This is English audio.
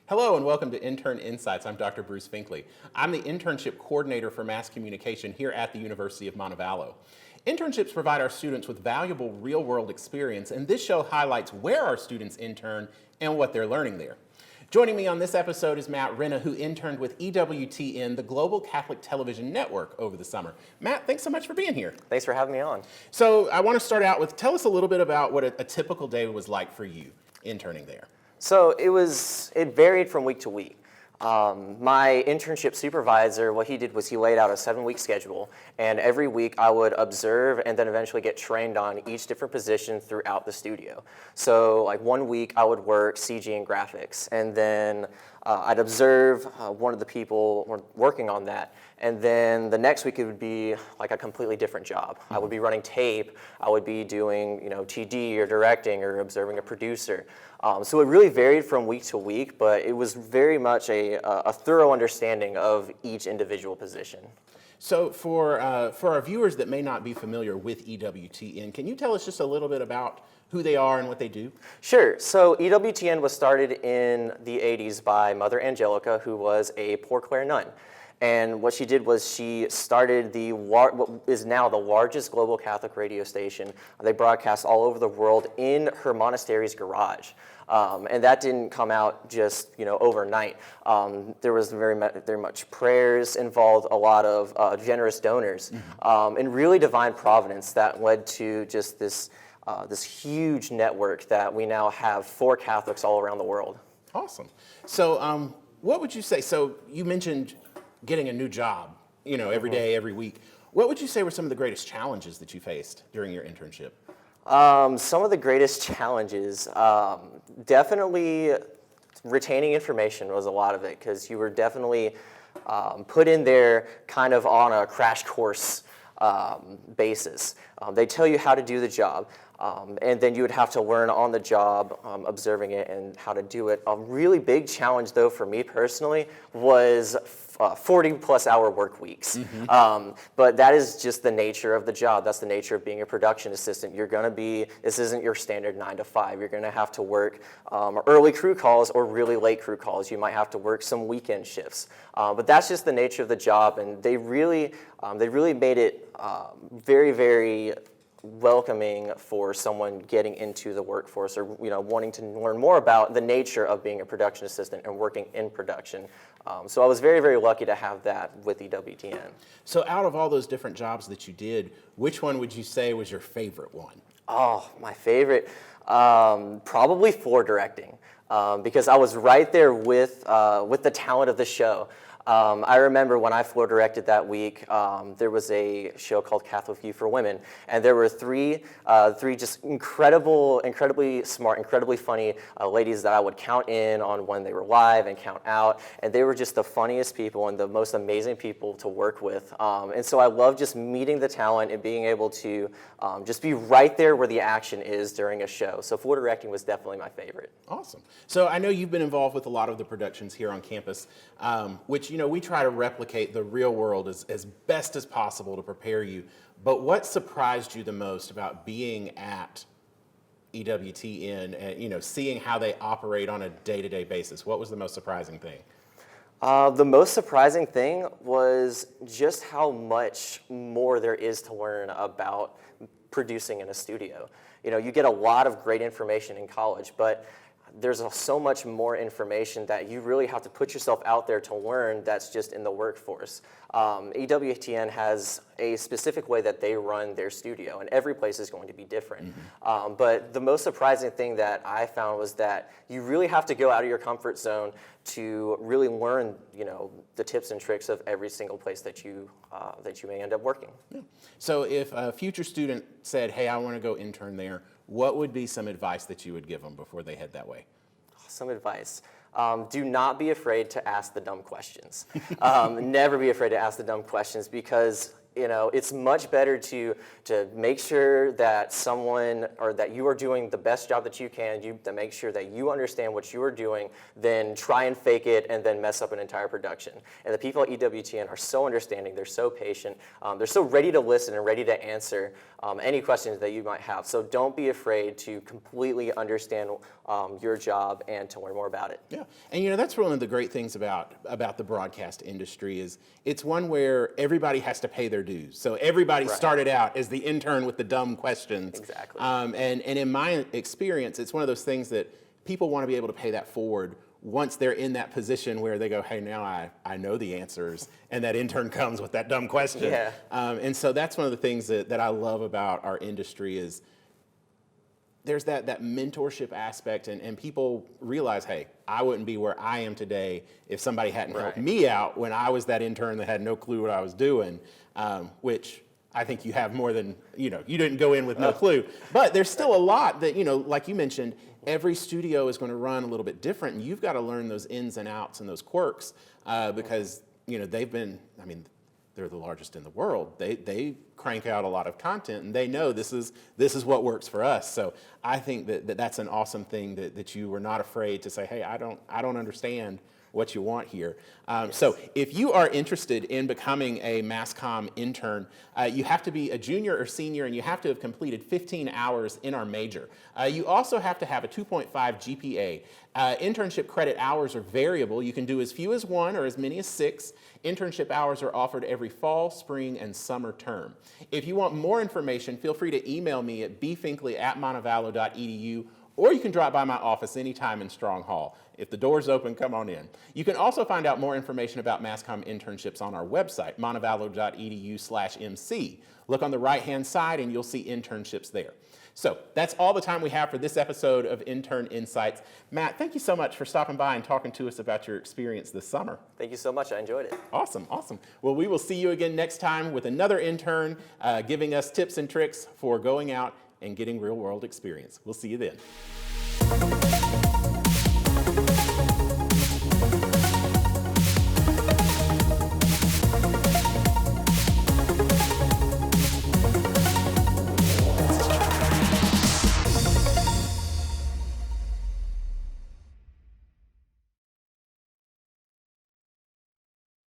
Hello and welcome to Intern Insights. I'm Dr. Bruce Finkley. I'm the internship coordinator for mass communication here at the University of Montevallo. Internships provide our students with valuable real-world experience, and this show highlights where our students intern and what they're learning there. Joining me on this episode is Matt Renna, who interned with EWTN, the Global Catholic Television Network, over the summer. Matt, thanks so much for being here. Thanks for having me on. So I want to start out with, tell us a little bit about what a typical day was like for you interning there. So it varied from week to week. My internship supervisor, what he did was he laid out a 7-week schedule, and every week I would observe and then eventually get trained on each different position throughout the studio. So like 1 week I would work CG and graphics, and then I'd observe one of the people working on that, and then the next week it would be like a completely different job. I would be running tape, I would be doing TD or directing or observing a producer. So it really varied from week to week, but it was very much a thorough understanding of each individual position. So for our viewers that may not be familiar with EWTN, can you tell us just a little bit about who they are and what they do? Sure. So EWTN was started in the 80s by Mother Angelica, who was a Poor Clare nun. And what she did was she started what is now the largest global Catholic radio station. They broadcast all over the world in her monastery's garage. And that didn't come out just overnight. There was very much prayers involved, a lot of generous donors, and really divine providence that led to just this huge network that we now have for Catholics all around the world. Awesome. So what would you say? So you mentioned getting a new job, every day, every week. What would you say were some of the greatest challenges that you faced during your internship? Some of the greatest challenges, definitely retaining information was a lot of it, because you were definitely put in there kind of on a crash course basis. They tell you how to do the job, and then you would have to learn on the job, observing it and how to do it. A really big challenge, though, for me personally was 40-plus hour work weeks. But that is just the nature of the job. That's the nature of being a production assistant. This isn't your standard 9 to 5. You're going to have to work early crew calls or really late crew calls. You might have to work some weekend shifts. But that's just the nature of the job, and they really made it very, very welcoming for someone getting into the workforce or wanting to learn more about the nature of being a production assistant and working in production. So I was very, very lucky to have that with EWTN. So out of all those different jobs that you did, which one would you say was your favorite one? Oh, my favorite, probably floor directing, because I was right there with the talent of the show. I remember when I floor directed that week, there was a show called Catholic View for Women, and there were three just incredibly smart, incredibly funny ladies that I would count in on when they were live and count out, and they were just the funniest people and the most amazing people to work with. And so I love just meeting the talent and being able to just be right there where the action is during a show. So floor directing was definitely my favorite. Awesome. So I know you've been involved with a lot of the productions here on campus, which we try to replicate the real world as best as possible to prepare you. But what surprised you the most about being at EWTN and seeing how they operate on a day-to-day basis? What was the most surprising thing? The most surprising thing was just how much more there is to learn about producing in a studio. You get a lot of great information in college, but there's so much more information that you really have to put yourself out there to learn that's just in the workforce. EWTN has a specific way that they run their studio, and every place is going to be different. But the most surprising thing that I found was that you really have to go out of your comfort zone to really learn, the tips and tricks of every single place that you may end up working. Yeah. So if a future student said, hey, I want to go intern there, what would be some advice that you would give them before they head that way? Some advice. Do not be afraid to ask the dumb questions. Never be afraid to ask the dumb questions, because it's much better to make sure that someone or that you are doing the best job that you can, to make sure that you understand what you are doing, than try and fake it and then mess up an entire production. And the people at EWTN are so understanding, they're so patient, they're so ready to listen and ready to answer any questions that you might have. So don't be afraid to completely understand your job and to learn more about it. Yeah, and that's one of the great things about the broadcast industry is it's one where everybody has to pay their dues. So everybody started out as the intern with the dumb questions. Exactly. And in my experience, it's one of those things that people want to be able to pay that forward once they're in that position where they go, hey, now I know the answers, and that intern comes with that dumb question. Yeah. And so that's one of the things that I love about our industry is there's that mentorship aspect, and people realize, hey, I wouldn't be where I am today if somebody hadn't helped me out when I was that intern that had no clue what I was doing, which I think you have more than, you didn't go in with no clue. But there's still a lot that, like you mentioned, every studio is going to run a little bit different, and you've got to learn those ins and outs and those quirks because, they've been, they're the largest in the world. They crank out a lot of content, and they know this is what works for us. So I think that's an awesome thing that you were not afraid to say, hey, I don't understand what you want here. So if you are interested in becoming a mass comm intern, you have to be a junior or senior, and you have to have completed 15 hours in our major. You also have to have a 2.5 GPA. Internship credit hours are variable. You can do as few as 1 or as many as 6. Internship hours are offered every fall, spring, and summer term. If you want more information, feel free to email me at bfinkley@montevallo.edu, or you can drop by my office anytime in Strong Hall. If the door's open, come on in. You can also find out more information about mass comm internships on our website, montevallo.edu/MC. Look on the right-hand side and you'll see internships there. So that's all the time we have for this episode of Intern Insights. Matt, thank you so much for stopping by and talking to us about your experience this summer. Thank you so much. I enjoyed it. Awesome, awesome. Well, we will see you again next time with another intern giving us tips and tricks for going out and getting real-world experience. We'll see you then.